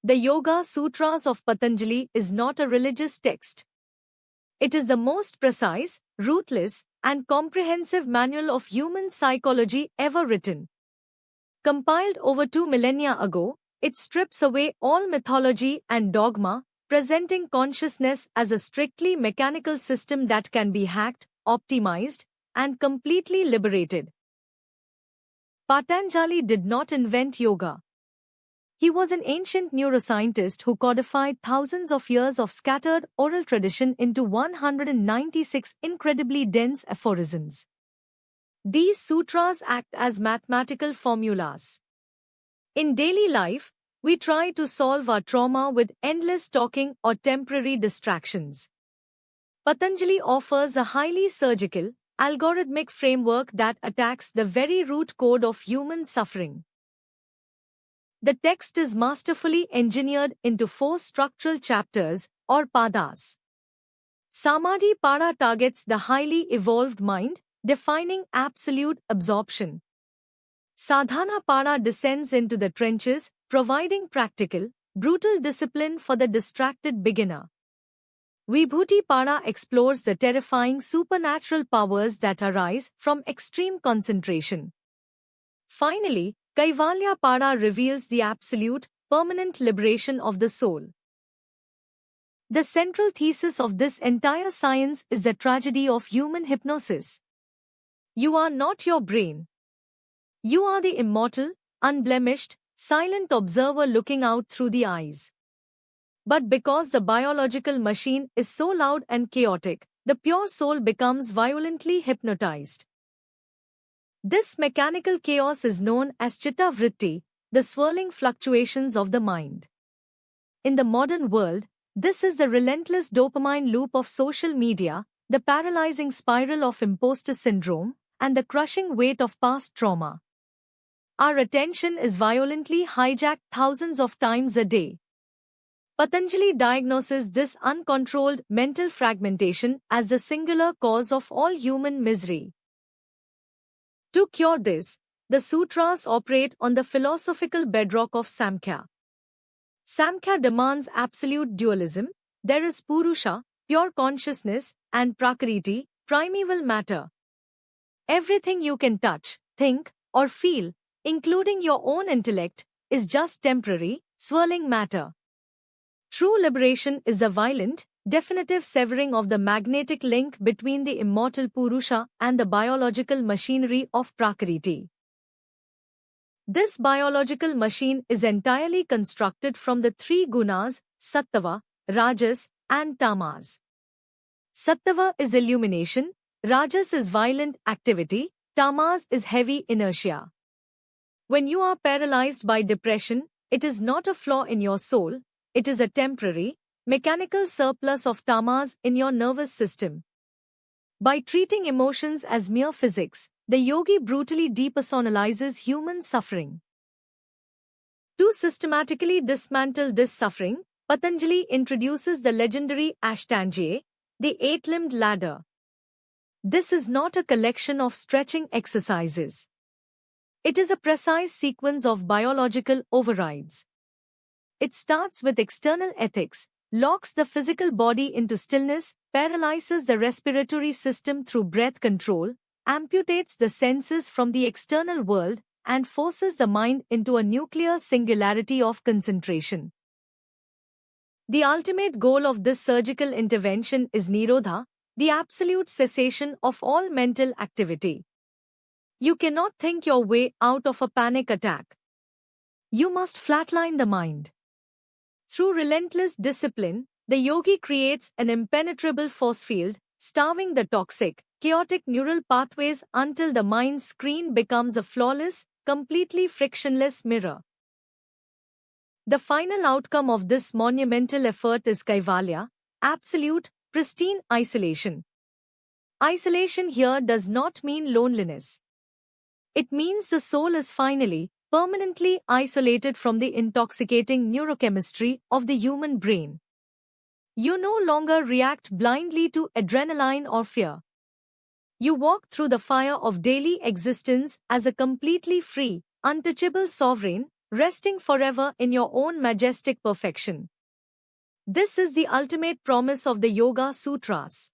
The Yoga Sutras of Patanjali is not a religious text. It is the most precise, ruthless, and comprehensive manual of human psychology ever written. Compiled over 2 millennia ago, it strips away all mythology and dogma, presenting consciousness as a strictly mechanical system that can be hacked, optimized, and completely liberated. Patanjali did not invent yoga. He was an ancient neuroscientist who codified thousands of years of scattered oral tradition into 196 incredibly dense aphorisms. These sutras act as mathematical formulas. In daily life, we try to solve our trauma with endless talking or temporary distractions. Patanjali offers a highly surgical, algorithmic framework that attacks the very root code of human suffering. The text is masterfully engineered into 4 structural chapters, or padas. Samadhi Pada targets the highly evolved mind, defining absolute absorption. Sadhana Pada descends into the trenches, providing practical, brutal discipline for the distracted beginner. Vibhuti Pada explores the terrifying supernatural powers that arise from extreme concentration. Finally, Kaivalya Pada reveals the absolute, permanent liberation of the soul. The central thesis of this entire science is the tragedy of human hypnosis. You are not your brain. You are the immortal, unblemished, silent observer looking out through the eyes. But because the biological machine is so loud and chaotic, the pure soul becomes violently hypnotized. This mechanical chaos is known as chitta vritti, the swirling fluctuations of the mind. In the modern world, this is the relentless dopamine loop of social media, the paralyzing spiral of imposter syndrome, and the crushing weight of past trauma. Our attention is violently hijacked thousands of times a day. Patanjali diagnoses this uncontrolled mental fragmentation as the singular cause of all human misery. To cure this, the sutras operate on the philosophical bedrock of Samkhya. Samkhya demands absolute dualism. There is Purusha, pure consciousness, and Prakriti, primeval matter. Everything you can touch, think, or feel, including your own intellect, is just temporary, swirling matter. True liberation is the violent, definitive severing of the magnetic link between the immortal Purusha and the biological machinery of Prakriti. This biological machine is entirely constructed from the 3 gunas, Sattva, Rajas, and Tamas. Sattva is illumination, Rajas is violent activity, Tamas is heavy inertia. When you are paralyzed by depression, it is not a flaw in your soul, it is a temporary, mechanical surplus of tamas in your nervous system. By treating emotions as mere physics, the yogi brutally depersonalizes human suffering. To systematically dismantle this suffering, Patanjali introduces the legendary Ashtanga, the 8-limbed ladder. This is not a collection of stretching exercises. It is a precise sequence of biological overrides. It starts with external ethics, locks the physical body into stillness, paralyzes the respiratory system through breath control, amputates the senses from the external world, and forces the mind into a nuclear singularity of concentration. The ultimate goal of this surgical intervention is Nirodha, the absolute cessation of all mental activity. You cannot think your way out of a panic attack. You must flatline the mind. Through relentless discipline, the yogi creates an impenetrable force field, starving the toxic, chaotic neural pathways until the mind's screen becomes a flawless, completely frictionless mirror. The final outcome of this monumental effort is Kaivalya, absolute, pristine isolation. Isolation here does not mean loneliness. It means the soul is finally, permanently isolated from the intoxicating neurochemistry of the human brain. You no longer react blindly to adrenaline or fear. You walk through the fire of daily existence as a completely free, untouchable sovereign, resting forever in your own majestic perfection. This is the ultimate promise of the Yoga Sutras.